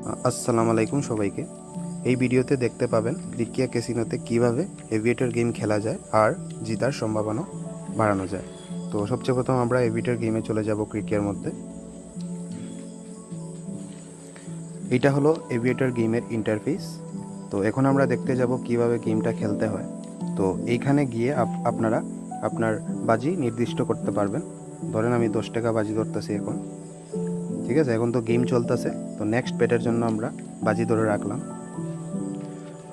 আসসালামু আলাইকুম সবাইকে। এই ভিডিওতে দেখতে পাবেন ক্রিকিয়া ক্যাসিনোতে কিভাবে এভিয়েটর গেম খেলা যায় আর জিতার সম্ভাবনা বাড়ানো যায়। তো সবচেয়ে প্রথম আমরা এভিয়েটর গেমে চলে যাব ক্রিকিয়ার মধ্যে। এইটা হলো এভিয়েটর গেমের ইন্টারফেস। তো এখন আমরা দেখতে যাব কিভাবে গেমটা খেলতে হয়। তো এইখানে গিয়ে আপনারা আপনার বাজি নির্দিষ্ট করতে পারবেন। ধরেন আমি 10 টাকা বাজি ধরতেছি এখন, ঠিক আছে? এখন তো গেম চলতেছে, তো নেক্সট বেটের জন্য আমরা বাজি ধরে রাখলাম।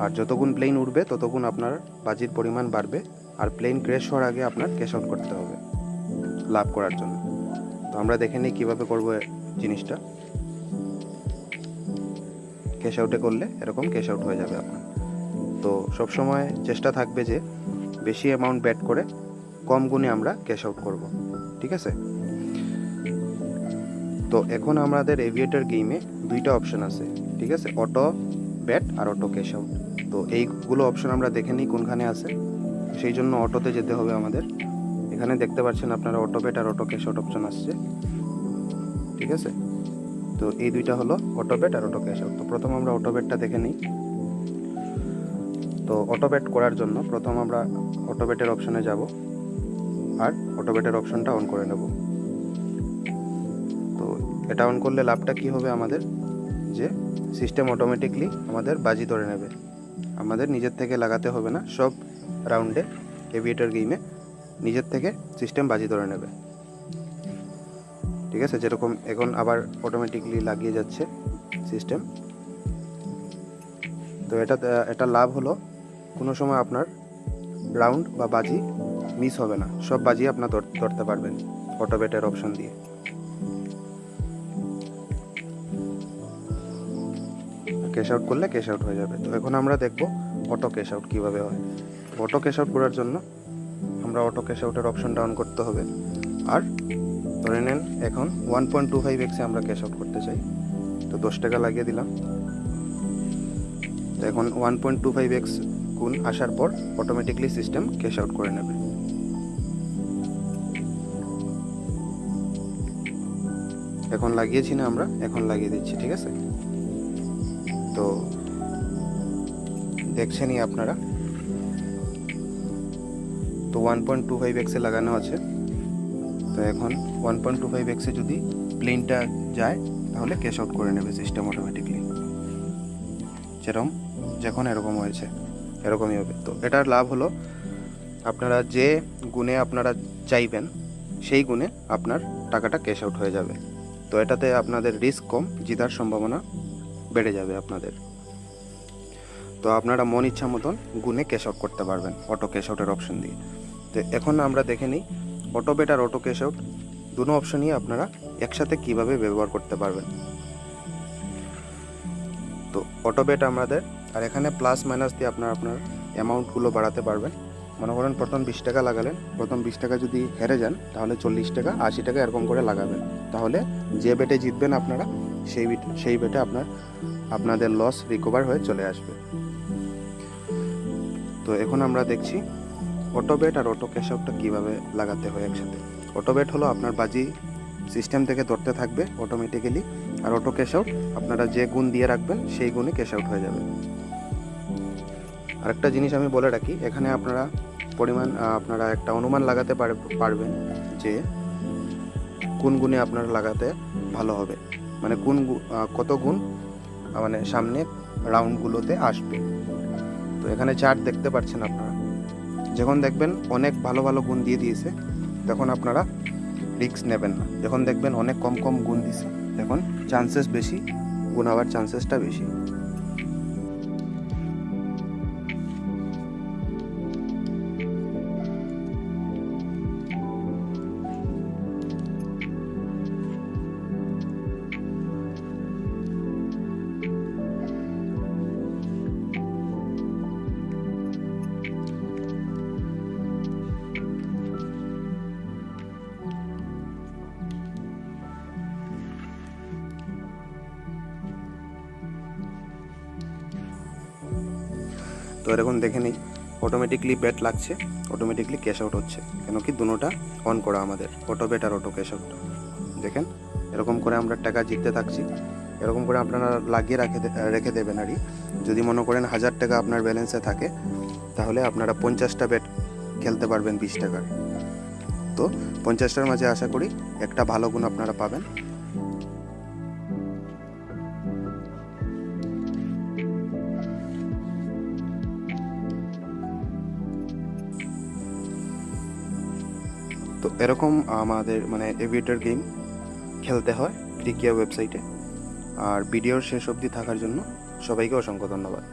আর যতক্ষণ প্লেন উঠবে ততক্ষণ আপনার বাজির পরিমাণ বাড়বে, আর প্লেন ক্র্যাশ হওয়ার আগে আপনার ক্যাশ আউট করতে হবে লাভ করার জন্য। তো আমরা দেখে নিই কীভাবে করবো জিনিসটা। ক্যাশ আউটে করলে এরকম ক্যাশ আউট হয়ে যাবে আপনার। তো সবসময় চেষ্টা থাকবে যে বেশি অ্যামাউন্ট ব্যাট করে কম গুণে আমরা ক্যাশ আউট করব, ঠিক আছে? তো এখন আমাদের এভিয়েটর গেমে দুইটা অপশন আছে, ঠিক আছে? অটো ব্যাট আর অটো ক্যাশ আউট। তো এইগুলো অপশন আমরা দেখে নিই কোনখানে আছে। সেই জন্য অটোতে যেতে হবে আমাদের। এখানে দেখতে পাচ্ছেন আপনারা অটো ব্যাট আর অটো ক্যাশ আউট অপশন আসছে, ঠিক আছে? তো এই দুইটা হলো অটো ব্যাট আর অটো ক্যাশ আউট। তো প্রথম আমরা অটো ব্যাটটা দেখে নিই। তো অটো ব্যাট করার জন্য প্রথম আমরা অটো ব্যাটের অপশনে যাব আর অটো ব্যাটের অপশনটা অন করে নেব। তো এটা অন করলে লাভটা কি হবে আমাদের, যে সিস্টেম অটোমেটিকলি আমাদের বাজি ধরে নেবে, আমাদের নিজের থেকে লাগাতে হবে না। সব রাউন্ডে এভিয়েটর গেমে নিজের থেকে সিস্টেম বাজি ধরে নেবে, ঠিক আছে? যেরকম এখন আবার অটোমেটিকলি লাগিয়ে যাচ্ছে সিস্টেম। তো এটা লাভ হলো কোনো সময় আপনার রাউন্ড বা বাজি মিস হবে না, সব বাজি আপনার ধরতে পারবেন অটো ব্যাটের অপশন দিয়ে। ক্যাশ আউট করলে ক্যাশ আউট হয়ে যাবে। তো এখন আমরা দেখব অটো ক্যাশ আউট কীভাবে হয়। অটো ক্যাশ আউট করার জন্য আমরা অটো ক্যাশ আউটের অপশনটা অন করতে হবে। আর ধরে নেন এখন 1.25x আমরা ক্যাশ আউট করতে চাই। তো 10 টাকা লাগিয়ে দিলাম। তো এখন 1.25x গুণ আসার পর অটোমেটিকলি সিস্টেম ক্যাশ আউট করে নেবে। এখন লাগিয়েছি না আমরা, এখন লাগিয়ে দিচ্ছি, ঠিক আছে? তো দেখছেনই আপনারা, তো 1.25x লাগানো আছে। তো এখন 1.25x যদি প্লেনটা যায় তাহলে ক্যাশ আউট করে নেবে সিস্টেম অটোমেটিকলি। যখন এরকম হয়েছে এরকমই হবে। তো এটার লাভ হলো আপনারা যে গুণে আপনারা চাইবেন সেই গুণে আপনার টাকাটা ক্যাশ আউট হয়ে যাবে। তো এটাতে আপনাদের রিস্ক কম, জেতার সম্ভাবনা বেড়ে যাবে আপনাদের। তো আপনারা মন ইচ্ছা মতন গুণে ক্যাশ আউট করতে পারবেন অটো ক্যাশ আউটের অপশন দিয়ে। তো এখন আমরা দেখে নিই অটো বেট আর অটো ক্যাশ আউট দুটো অপশনই আপনারা একসাথে কিভাবে ব্যবহার করতে পারবেন। তো অটো বেট আমাদের, আর এখানে প্লাস মাইনাস দিয়ে আপনার অ্যামাউন্টগুলো বাড়াতে পারবেন। মনে করেন প্রথম 20 টাকা লাগালেন, প্রথম 20 টাকা যদি হেরে যান তাহলে 40 টাকা 80 টাকা এরকম করে লাগাবেন। তাহলে যে বেটে জিতবেন আপনারা সেই বেটে আপনাদের লস রিকভার হয়ে চলে আসবে। তো এখন আমরা দেখছি অটো বেট আর অটো ক্যাশ আউটটা কীভাবে লাগাতে হয় একসাথে। অটো বেট হলো আপনার বাজি সিস্টেম থেকে ধরতে থাকবে অটোমেটিক্যালি, আর অটো ক্যাশ আউট আপনারা যে গুণ দিয়ে রাখবেন সেই গুণে ক্যাশ আউট হয়ে যাবে। আরেকটা জিনিস আমি বলে রাখি, এখানে আপনারা একটা অনুমান লাগাতে পারবেন যে কোন গুণে আপনারা লাগাতে ভালো হবে, মানে কত গুণ মানে সামনে রাউন্ডগুলোতে আসবে। তো এখানে চার্ট দেখতে পাচ্ছেন আপনারা, যখন দেখবেন অনেক ভালো ভালো গুণ দিয়ে দিয়েছে তখন আপনারা রিস্ক নেবেন না। যখন দেখবেন অনেক কম কম গুণ দিছে তখন চান্সেস বেশি, গুণ হওয়ার চান্সেসটা বেশি। তো এরকম দেখে নিই অটোমেটিকলি ব্যাট লাগছে, অটোমেটিকলি ক্যাশ আউট হচ্ছে, কেন কি দুটোটা অন করা আমাদের, অটো ব্যাট আর অটো ক্যাশ আউট। দেখেন এরকম করে আমরা টাকা জিততে থাকছি। এরকম করে আপনারা লাগিয়ে রেখে দেবেন। আর যদি মনে করেন 1000 টাকা আপনার ব্যালেন্সে থাকে, তাহলে আপনারা 50টা বেট খেলতে পারবেন 20 টাকার। তো 50টার মাঝে আশা করি একটা ভালো গুণ আপনারা পাবেন। তো এরকম আমাদের মানে এভিয়েটর গেম খেলতে হয় ক্রিকিয়া ওয়েবসাইটে। আর ভিডিওর শেষ অবধি থাকার জন্য সবাইকে অসংখ্য ধন্যবাদ।